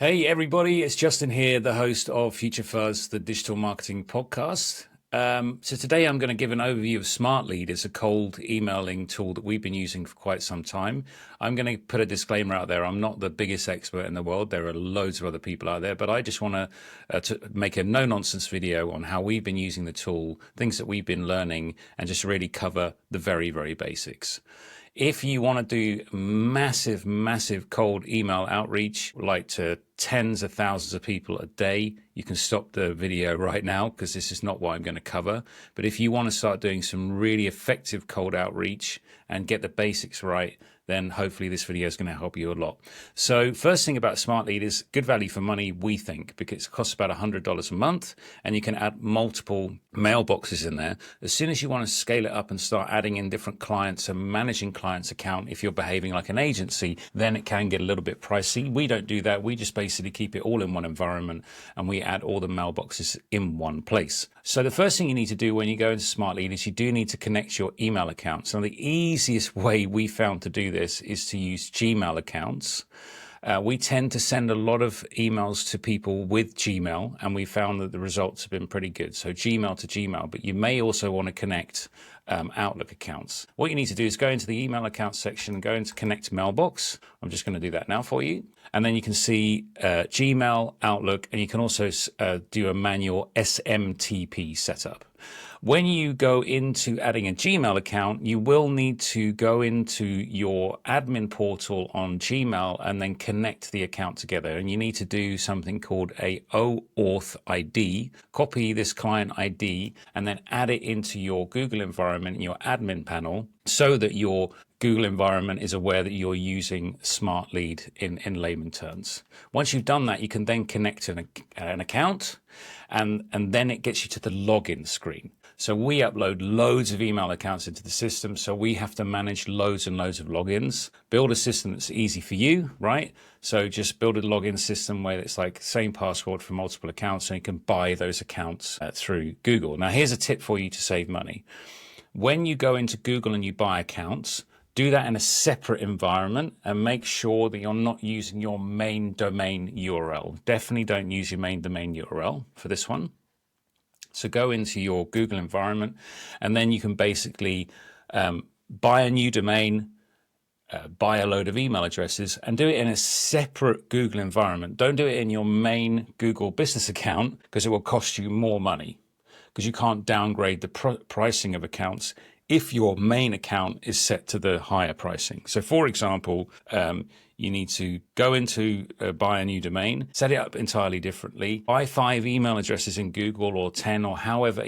Hey everybody, it's Justin here, the host of Future Fuzz, the digital marketing podcast. So today I'm going to give an overview of Smartlead. It's a cold emailing tool that we've been using for quite some time. I'm going to put a disclaimer out there. I'm not the biggest expert in the world. There are loads of other people out there, but I just want to make a no-nonsense video on how we've been using the tool, things that we've been learning, and just really cover the very, very basics. If you want to do massive cold email outreach, like to tens of thousands of people a day, you can stop the video right now because this is not what I'm going to cover. But if you want to start doing some really effective cold outreach and get the basics right, then hopefully this video is going to help you a lot. So first thing about Smartlead is good value for money, we think, because it costs about $100 a month and you can add multiple mailboxes in there. As soon as you want to scale it up and start adding in different clients and managing clients' account, if you're behaving like an agency, then it can get a little bit pricey. We don't do that. We just basically keep it all in one environment and we add all the mailboxes in one place. So the first thing you need to do when you go into Smartlead is you do need to connect your email accounts. Now, the easiest way we found to do this is to use Gmail accounts. We tend to send a lot of emails to people with Gmail, and we found that the results have been pretty good. So Gmail to Gmail, but you may also want to connect Outlook accounts. What you need to do is go into the email account section and go into Connect Mailbox. I'm just going to do that now for you. And then you can see Gmail, Outlook, and you can also do a manual SMTP setup. When you go into adding a Gmail account, you will need to go into your admin portal on Gmail and then connect the account together. And you need to do something called a OAuth ID, copy this client ID, and then add it into your Google environment in your admin panel so that your Google environment is aware that you're using Smartlead in layman terms. Once you've done that, you can then connect an account and then it gets you to the login screen. So we upload loads of email accounts into the system, so we have to manage loads and loads of logins. Build a system that's easy for you, right? So just build a login system where it's like same password for multiple accounts, so you can buy those accounts through Google. Now, here's a tip for you to save money. When you go into Google and you buy accounts, do that in a separate environment and make sure that you're not using your main domain URL. Definitely don't use your main domain URL for this one. So go into your Google environment and then you can basically buy a new domain, buy a load of email addresses and do it in a separate Google environment. Don't do it in your main Google business account because it will cost you more money because you can't downgrade the pricing of accounts if your main account is set to the higher pricing. So for example, you need to go into buy a new domain, set it up entirely differently, buy 5 email addresses in Google or 10 or however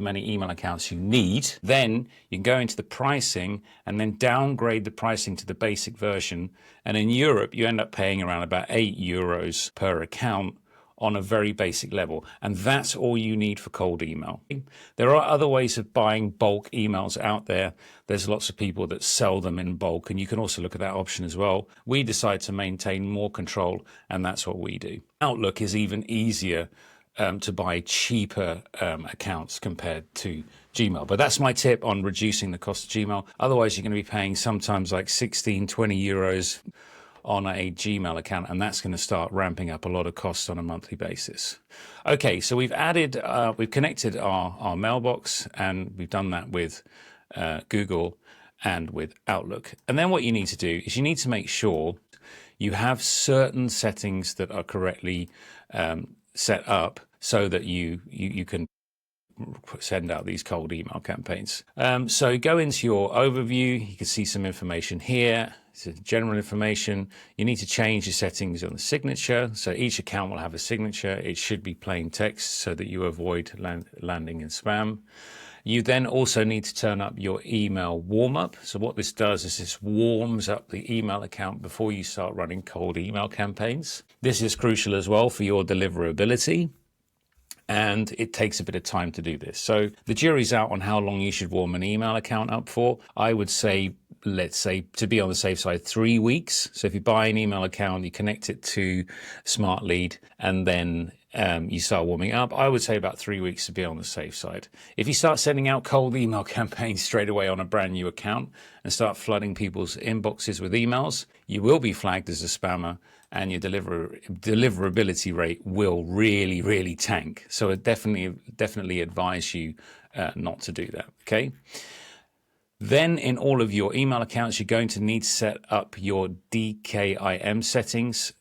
many email accounts you need. Then you can go into the pricing and then downgrade the pricing to the basic version. And in Europe, you end up paying around about €8 per account on a very basic level. And that's all you need for cold email. There are other ways of buying bulk emails out there. There's lots of people that sell them in bulk, and you can also look at that option as well. We decide to maintain more control, and that's what we do. Outlook is even easier to buy cheaper accounts compared to Gmail. But that's my tip on reducing the cost of Gmail. Otherwise, you're going to be paying sometimes like 16, 20 euros on a Gmail account, and that's going to start ramping up a lot of costs on a monthly basis. Okay, so we've connected our mailbox, and we've done that with Google and with Outlook. And then what you need to do is you need to make sure you have certain settings that are correctly set up so that you can send out these cold email campaigns. So go into your overview. You can see some information here. It's general information. You need to change your settings on the signature. So each account will have a signature. It should be plain text so that you avoid landing in spam. You then also need to turn up your email warm-up. So what this does is this warms up the email account before you start running cold email campaigns. This is crucial as well for your deliverability. And it takes a bit of time to do this. So the jury's out on how long you should warm an email account up for. I would say, let's say, to be on the safe side, 3 weeks. So if you buy an email account, you connect it to Smartlead, and then you start warming up, I would say about 3 weeks to be on the safe side. If you start sending out cold email campaigns straight away on a brand new account and start flooding people's inboxes with emails, you will be flagged as a spammer and your deliverability rate will really, really tank. So I definitely advise you not to do that, okay? Then in all of your email accounts, you're going to need to set up your DKIM settings,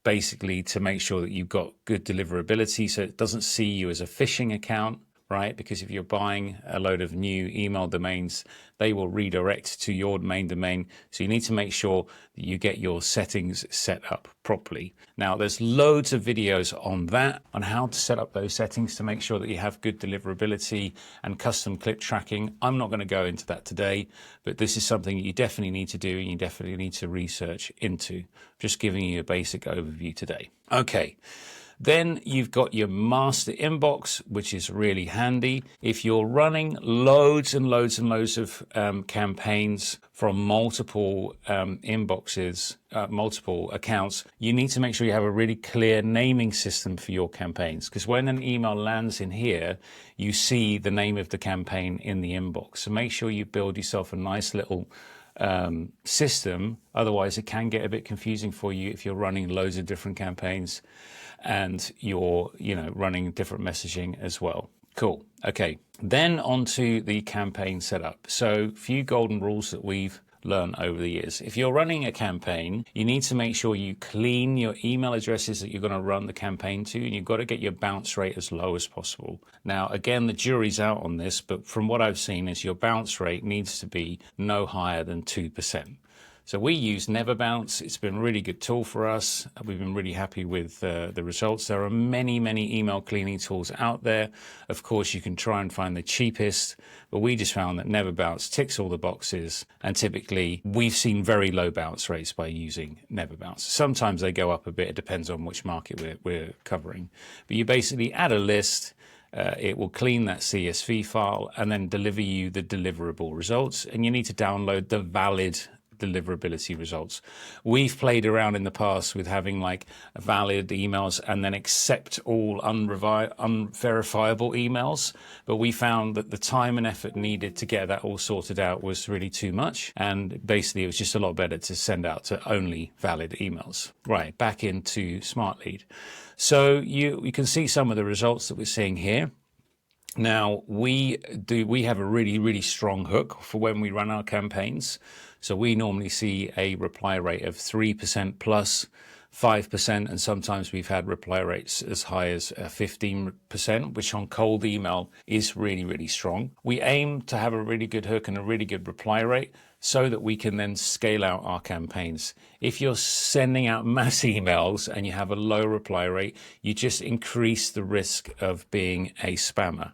basically to make sure that you've got good deliverability so it doesn't see you as a phishing account, right? Because if you're buying a load of new email domains, they will redirect to your main domain. So you need to make sure that you get your settings set up properly. Now, there's loads of videos on that, on how to set up those settings to make sure that you have good deliverability and custom clip tracking. I'm not going to go into that today, but this is something you definitely need to do and you definitely need to research into. Just giving you a basic overview today. Okay. Then you've got your master inbox, which is really handy. If you're running loads and loads and loads of campaigns from multiple inboxes, multiple accounts, you need to make sure you have a really clear naming system for your campaigns. Because when an email lands in here, you see the name of the campaign in the inbox. So make sure you build yourself a nice little system. Otherwise, it can get a bit confusing for you if you're running loads of different campaigns and you're, running different messaging as well. Cool. Okay. Then onto the campaign setup. So a few golden rules that we've learned over the years. If you're running a campaign, you need to make sure you clean your email addresses that you're going to run the campaign to, and you've got to get your bounce rate as low as possible. Now, again, the jury's out on this, but from what I've seen is your bounce rate needs to be no higher than 2%. So we use NeverBounce. It's been a really good tool for us. We've been really happy with the results. There are many, many email cleaning tools out there. Of course, you can try and find the cheapest, but we just found that NeverBounce ticks all the boxes. And typically, we've seen very low bounce rates by using NeverBounce. Sometimes they go up a bit. It depends on which market we're covering. But you basically add a list. It will clean that CSV file and then deliver you the deliverable results. And you need to download the valid deliverability results. We've played around in the past with having like valid emails and then accept all unverifiable emails, but we found that the time and effort needed to get that all sorted out was really too much, and basically it was just a lot better to send out to only valid emails. Right, back into Smartlead. So you can see some of the results that we're seeing here. Now, we have a really, really strong hook for when we run our campaigns. So we normally see a reply rate of 3% plus 5%, and sometimes we've had reply rates as high as 15%, which on cold email is really, really strong. We aim to have a really good hook and a really good reply rate so that we can then scale out our campaigns. If you're sending out mass emails and you have a low reply rate, you just increase the risk of being a spammer.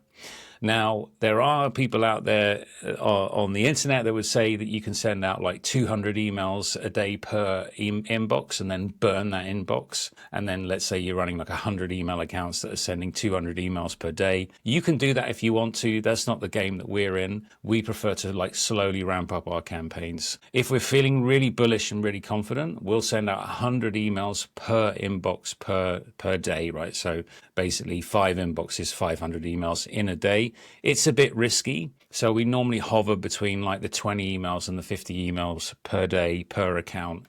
Now, there are people out there on the internet that would say that you can send out like 200 emails a day per inbox and then burn that inbox. And then let's say you're running like 100 email accounts that are sending 200 emails per day. You can do that if you want to. That's not the game that we're in. We prefer to like slowly ramp up our campaigns. If we're feeling really bullish and really confident, we'll send out 100 emails per inbox per day, right? So basically 5 inboxes, 500 emails in a day. It's a bit risky. So we normally hover between like the 20 emails and the 50 emails per day per account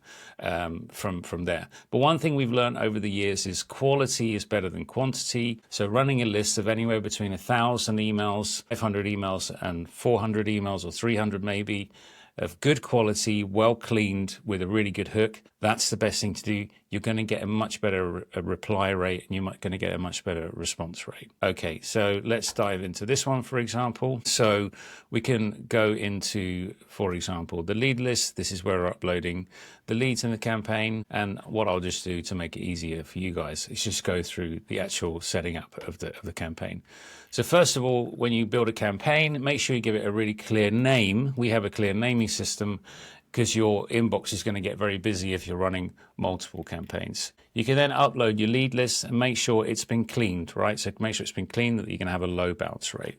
from there. But one thing we've learned over the years is quality is better than quantity. So running a list of anywhere between 1,000 emails, 500 emails and 400 emails or 300 maybe, of good quality, well cleaned with a really good hook, that's the best thing to do. You're going to get a much better reply rate and you're going to get a much better response rate. Okay, so let's dive into this one, for example. So we can go into, for example, the lead list. This is where we're uploading the leads in the campaign. And what I'll just do to make it easier for you guys is just go through the actual setting up of the campaign. So first of all, when you build a campaign, make sure you give it a really clear name. We have a clear naming system because your inbox is going to get very busy if you're running multiple campaigns. You can then upload your lead list and make sure it's been cleaned, right? So make sure it's been cleaned, that you're going to have a low bounce rate.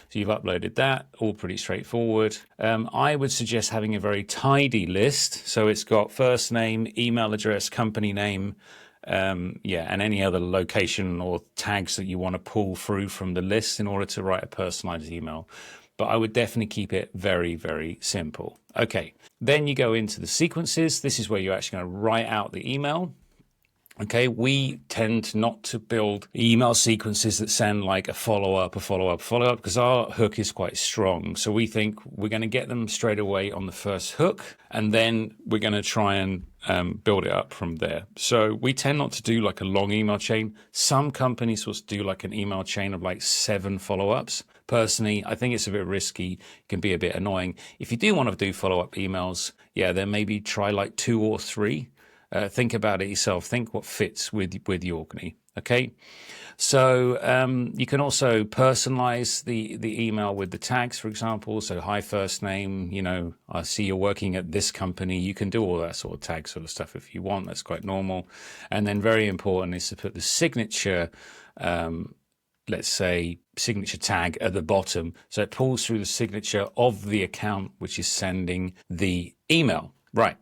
So you've uploaded that, all pretty straightforward. I would suggest having a very tidy list. So it's got first name, email address, company name, and any other location or tags that you want to pull through from the list in order to write a personalized email. but I would definitely keep it very, very simple. Okay, then you go into the sequences. This is where you're actually going to write out the email. Okay, we tend not to build email sequences that send like a follow-up, a follow-up, follow-up, because our hook is quite strong. So we think we're going to get them straight away on the first hook, and then we're going to try and build it up from there. So we tend not to do like a long email chain. Some companies will do like an email chain of like 7 follow-ups. Personally, I think it's a bit risky. It can be a bit annoying. If you do want to do follow-up emails, yeah, then maybe try like 2 or 3. Think about it yourself. Think what fits with your company. Okay, so you can also personalize the email with the tags, for example. So hi, first name. You know, I see you're working at this company. You can do all that sort of tag sort of stuff if you want. That's quite normal. And then very important is to put the signature. Let's say signature tag at the bottom, so it pulls through the signature of the account which is sending the email. Right.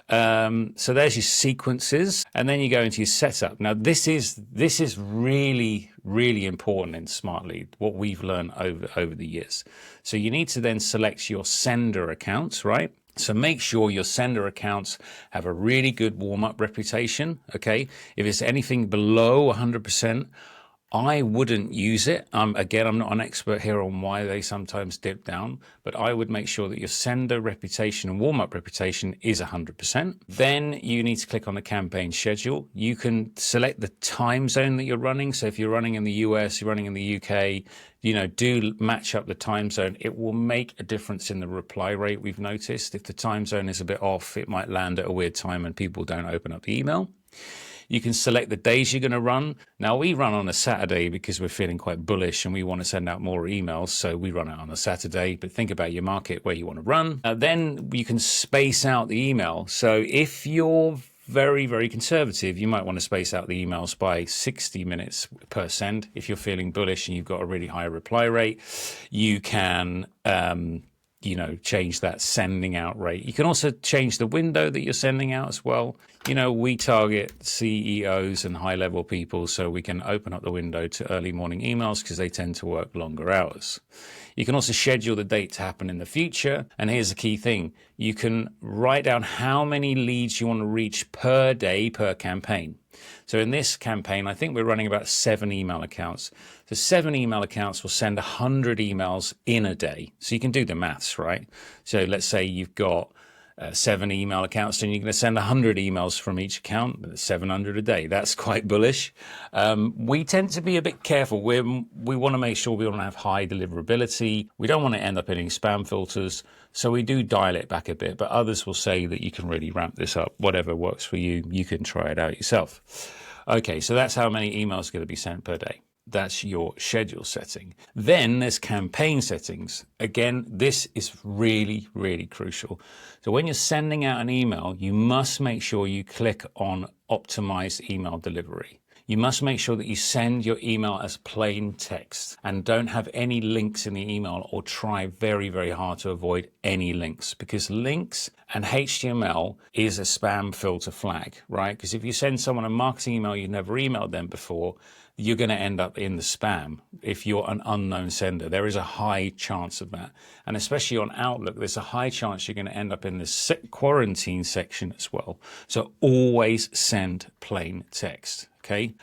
So there's your sequences, and then you go into your setup. Now this is really, really important in Smartlead, what we've learned over the years. So you need to then select your sender accounts, right? So make sure your sender accounts have a really good warm-up reputation. Okay, if it's anything below 100%, I wouldn't use it. Again, I'm not an expert here on why they sometimes dip down, but I would make sure that your sender reputation and warm-up reputation is 100%. Then you need to click on the campaign schedule. You can select the time zone that you're running. So if you're running in the US, you're running in the UK, you know, do match up the time zone. It will make a difference in the reply rate, we've noticed. If the time zone is a bit off, it might land at a weird time and people don't open up the email. You can select the days you're going to run. Now, we run on a Saturday because we're feeling quite bullish and we want to send out more emails. So we run it on a Saturday, but think about your market where you want to run. Then you can space out the email. So if you're very, very conservative, you might want to space out the emails by 60 minutes per send. If you're feeling bullish and you've got a really high reply rate, you can you know, change that sending out rate. You can also change the window that you're sending out as well. You know, we target CEOs and high-level people, so we can open up the window to early morning emails because they tend to work longer hours. You can also schedule the date to happen in the future. And here's the key thing. You can write down how many leads you want to reach per day per campaign. So in this campaign, I think we're running about 7 email accounts. So 7 email accounts will send 100 emails in a day. So you can do the maths, right? So let's say you've got 7 email accounts and you're going to send 100 emails from each account, 700 a day. That's quite bullish. We tend to be a bit careful. We want to make sure we want to have high deliverability. We don't want to end up hitting spam filters. So we do dial it back a bit, but others will say that you can really ramp this up. Whatever works for you, you can try it out yourself. Okay, so that's how many emails are going to be sent per day. That's your schedule setting. Then there's campaign settings. Again, this is really, really crucial. So when you're sending out an email, you must make sure you click on optimize email delivery. You must make sure that you send your email as plain text and don't have any links in the email, or try very, very hard to avoid any links, because links and HTML is a spam filter flag, right? Because if you send someone a marketing email you've never emailed them before, you're going to end up in the spam. If you're an unknown sender, there is a high chance of that. And especially on Outlook, there's a high chance you're going to end up in the quarantine section as well. So always send plain text. Okay,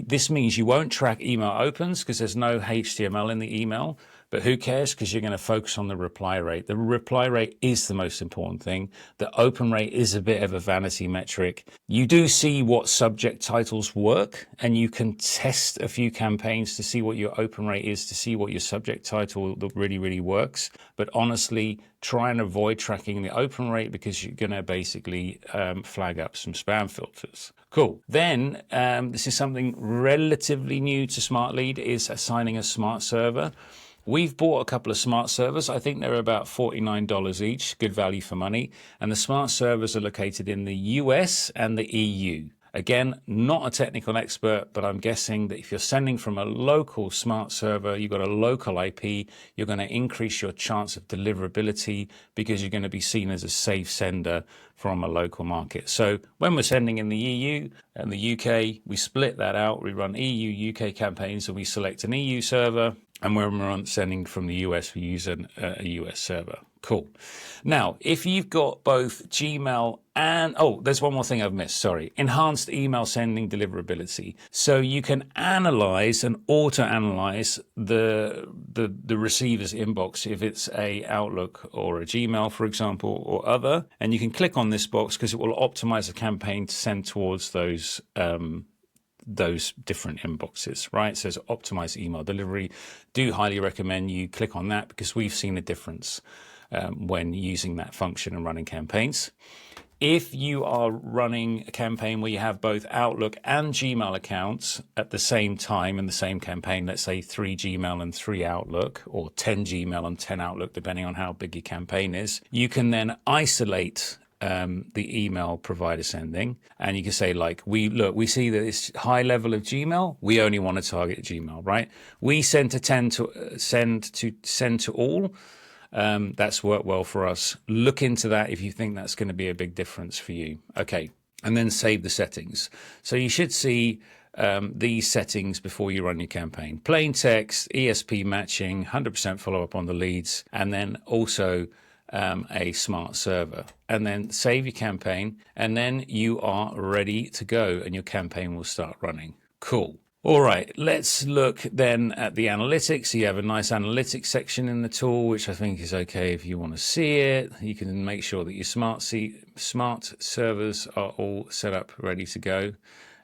this means you won't track email opens because there's no HTML in the email, but who cares, because you're going to focus on the reply rate. The reply rate is the most important thing. The open rate is a bit of a vanity metric. You do see what subject titles work, and you can test a few campaigns to see what your open rate is, to see what your subject title really, really works. But honestly, try and avoid tracking the open rate because you're going to basically flag up some spam filters. Cool. Then this is something relatively new to Smartlead, is assigning a smart server. We've bought a couple of smart servers. I think they're about $49 each, good value for money. And the smart servers are located in the US and the EU. Again, not a technical expert, but I'm guessing that if you're sending from a local smart server, you've got a local IP, you're going to increase your chance of deliverability because you're going to be seen as a safe sender from a local market. So when we're sending in the EU and the UK, we split that out. We run EU, UK campaigns, and we select an EU server. And when we're sending from the US, we use a US server. Cool. Now, if you've got both Gmail and, oh, there's one more thing I've missed, sorry. Enhanced email sending deliverability. So you can analyze and auto-analyze the receiver's inbox if it's a Outlook or a Gmail, for example, or other. And you can click on this box because it will optimize the campaign to send towards those different inboxes, right? So it's optimized email delivery. Do highly recommend you click on that because we've seen a difference when using that function and running campaigns. If you are running a campaign where you have both Outlook and Gmail accounts at the same time in the same campaign, let's say 3 Gmail and 3 Outlook, or 10 Gmail and 10 Outlook, depending on how big your campaign is, you can then isolate the email provider sending, and you can say, like, we see that it's high level of Gmail, we only want to target Gmail, right? We send to all. That's worked well for us. Look into that if you think that's going to be a big difference for you. Okay, and then save the settings. So you should see these settings before you run your campaign: plain text, ESP matching, 100% follow up on the leads, and then also a smart server. And then save your campaign, and then you are ready to go, and your campaign will start running. Cool. All right, let's look then at the analytics. You have a nice analytics section in the tool, which I think is okay if you want to see it. You can make sure that your smart servers are all set up, ready to go.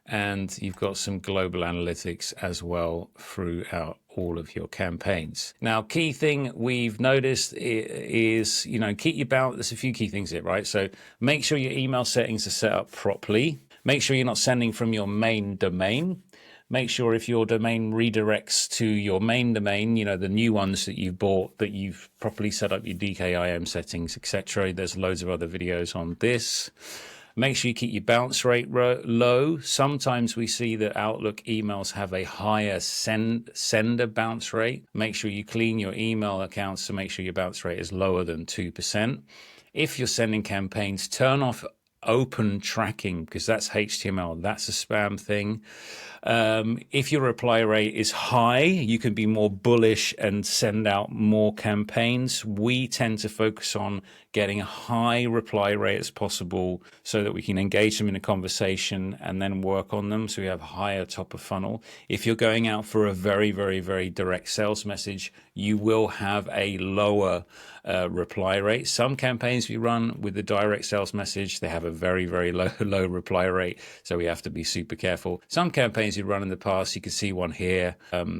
And you've got some global analytics as well throughout all of your campaigns. Now, key thing we've noticed is, keep your bounce. There's a few key things here, right? So make sure your email settings are set up properly. Make sure you're not sending from your main domain. Make sure if your domain redirects to your main domain, the new ones that you've bought, that you've properly set up your DKIM settings, etc. There's loads of other videos on this. Make sure you keep your bounce rate low. Sometimes we see that Outlook emails have a higher sender bounce rate. Make sure you clean your email accounts to make sure your bounce rate is lower than 2%. If you're sending campaigns, turn off open tracking, because that's HTML. That's a spam thing. If your reply rate is high, you can be more bullish and send out more campaigns. We tend to focus on getting a high reply rate as possible so that we can engage them in a conversation and then work on them, so we have higher top of funnel. If you're going out for a very, very, very direct sales message, you will have a lower reply rate. Some campaigns we run with the direct sales message, they have a very, very low reply rate, so we have to be super careful. Some campaigns we run in the past, you can see one here,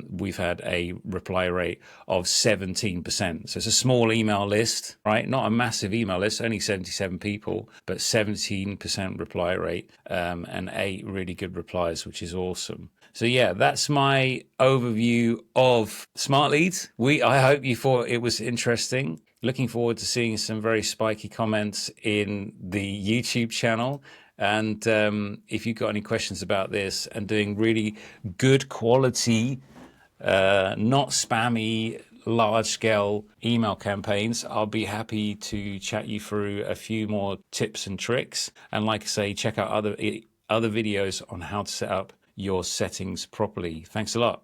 we've had a reply rate of 17%. So it's a small email list, right? Not a massive email list, only 77 people, but 17% reply rate, and 8 really good replies, which is awesome. So yeah, that's my overview of Smart Leads. I hope you thought it was interesting. Looking forward to seeing some very spiky comments in the YouTube channel. And if you've got any questions about this and doing really good quality, not spammy, large-scale email campaigns, I'll be happy to chat you through a few more tips and tricks. And like I say, check out other videos on how to set up your settings properly. Thanks a lot.